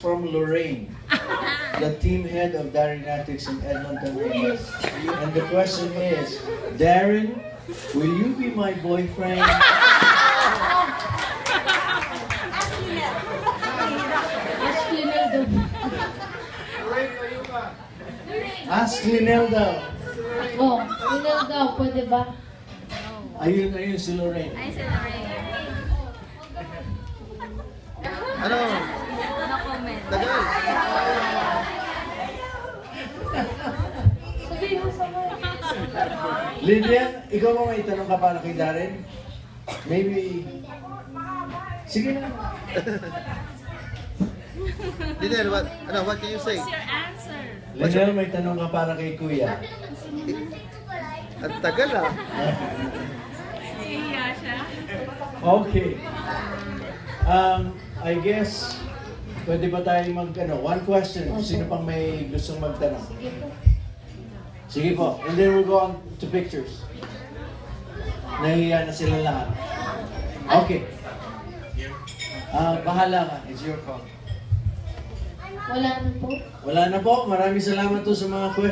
from Lorraine, the team head of Darinatics in Edmonton, Reyes. And the question is, Darren, will you be my boyfriend? Ask Lynel daw. Oh, Lynel daw, pwede ba? Ayun si Lorraine. Ay, si Lorraine. Ano? No comment. Tagal. Sabihin mo sa mga. Lydia, ikaw mo may tanong ka para kay Darren? Maybe... Sige na. Lynel, what can you say? What's your answer? Lynel, may tanong ka para kay Kuya. Ang tagal ah. Iya siya. Okay. I guess, pwede ba tayo one question? Sino pang may gustong magtanong? Sige po. Sige po. And then we'll go on to pictures. Nahihiya na sila lahat. Okay. Bahala ka. It's your call. Wala na po. Wala na po. Maraming salamat po sa mga questions.